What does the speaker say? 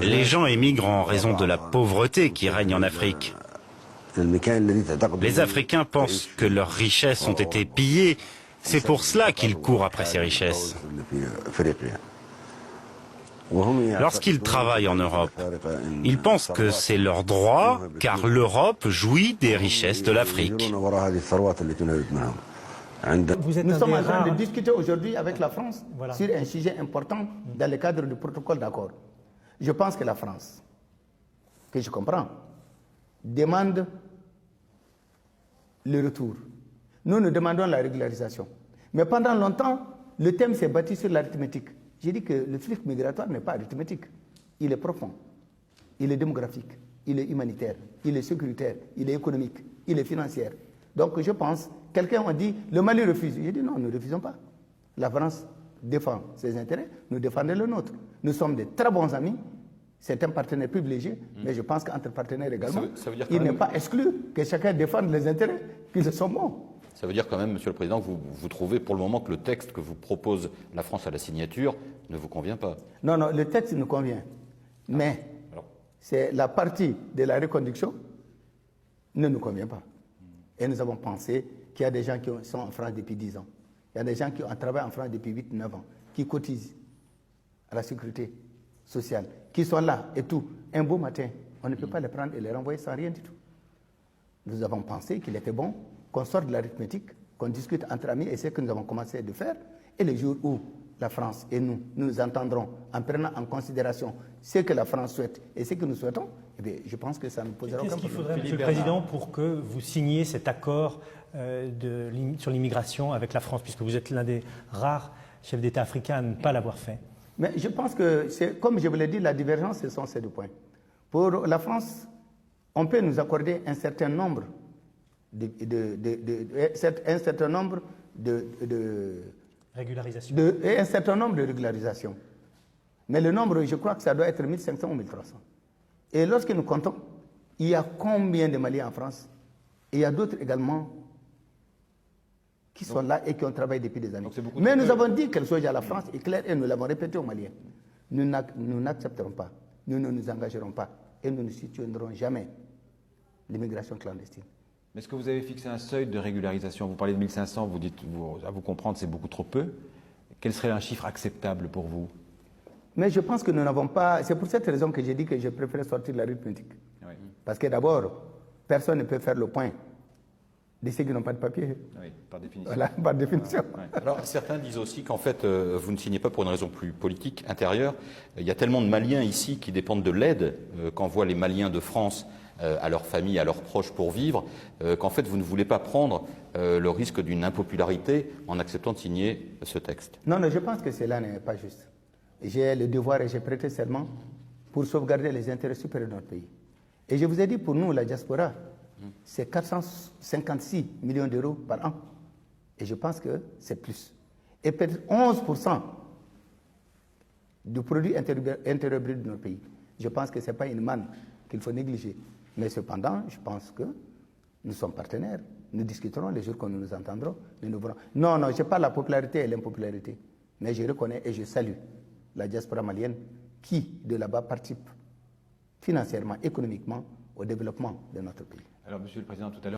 Les gens émigrent en raison de la pauvreté qui règne en Afrique. Les Africains pensent que leurs richesses ont été pillées. C'est pour cela qu'ils courent après ces richesses. Lorsqu'ils travaillent en Europe, ils pensent que c'est leur droit, car l'Europe jouit des richesses de l'Afrique. Nous sommes en train de discuter aujourd'hui avec la France sur un sujet important dans le cadre du protocole d'accord. Je pense que la France, que je comprends, demande le retour. Nous demandons la régularisation. Mais pendant longtemps, le thème s'est bâti sur l'arithmétique. J'ai dit que le flux migratoire n'est pas arithmétique. Il est profond, il est démographique, il est humanitaire, il est sécuritaire, il est économique, il est financier. Donc je pense, quelqu'un a dit, le Mali refuse. J'ai dit non, nous ne refusons pas. La France défend ses intérêts, nous défendons le nôtre. Nous sommes de très bons amis, c'est un partenaire privilégié, mais je pense qu'entre partenaires également, il n'est pas exclu que chacun défende les intérêts qui sont bons. Ça veut dire quand même, Monsieur le Président, que vous trouvez pour le moment que le texte que vous propose la France à la signature ne vous convient pas? Non, non, le texte nous convient. Mais c'est la partie de la reconduction ne nous convient pas. Et nous avons pensé qu'il y a des gens qui sont en France depuis 10 ans. Il y a des gens qui ont travaillé en France depuis 8-9 ans, qui cotisent à la sécurité sociale, qui sont là et tout. Un beau matin, on ne peut pas les prendre et les renvoyer sans rien du tout. Nous avons pensé qu'il était bon qu'on sorte de l'arithmétique, qu'on discute entre amis, et c'est ce que nous avons commencé de faire. Et le jour où la France et nous nous entendrons en prenant en considération ce que la France souhaite et ce que nous souhaitons, eh bien, je pense que ça ne posera aucun problème. Qu'est-ce qu'il faudrait, Monsieur le Président, pour que vous signiez cet accord sur l'immigration avec la France, puisque vous êtes l'un des rares chefs d'État africains à ne pas l'avoir fait? Mais je pense que, comme je vous l'ai dit, la divergence, ce sont ces deux points. Pour la France, on peut nous accorder un certain nombre de régularisations. Mais le nombre, je crois que ça doit être 1500 ou 1300. Et lorsque nous comptons, il y a combien de Maliens en France? Et il y a d'autres également qui sont là et qui ont travaillé depuis des années. Mais nous avons dit que le chose à la France est clair et nous l'avons répété aux Maliens. Nous n'accepterons pas, nous ne nous engagerons pas et nous ne soutiendrons jamais l'immigration clandestine. Mais est-ce que vous avez fixé un seuil de régularisation? Vous parlez de 1500, vous dites, à vous comprendre, c'est beaucoup trop peu. Quel serait un chiffre acceptable pour vous? Mais je pense que nous n'avons pas... C'est pour cette raison que j'ai dit que je préfère sortir de l'arithmétique. Oui. Parce que d'abord, personne ne peut faire le point de ceux qui n'ont pas de papier. Oui, par définition. Voilà, par définition. Ouais. Alors, certains disent aussi qu'en fait, vous ne signez pas pour une raison plus politique, intérieure. Il y a tellement de Maliens ici qui dépendent de l'aide qu'envoient les Maliens de France à leurs familles, à leurs proches pour vivre, qu'en fait vous ne voulez pas prendre le risque d'une impopularité en acceptant de signer ce texte. Non, non, je pense que cela n'est pas juste. J'ai le devoir et j'ai prêté serment pour sauvegarder les intérêts supérieurs de notre pays. Et je vous ai dit, pour nous, la diaspora, c'est 456 millions d'euros par an. Et je pense que c'est plus. Et peut-être 11% du produit intérieur brut de notre pays. Je pense que ce n'est pas une manne qu'il faut négliger. Mais cependant, je pense que nous sommes partenaires. Nous discuterons les jours que nous nous entendrons. Nous verrons. Non, non, je parle de la popularité et l'impopularité. Mais je reconnais et je salue la diaspora malienne qui, de là-bas, participe financièrement, économiquement au développement de notre pays. Alors, Monsieur le Président, tout à l'heure,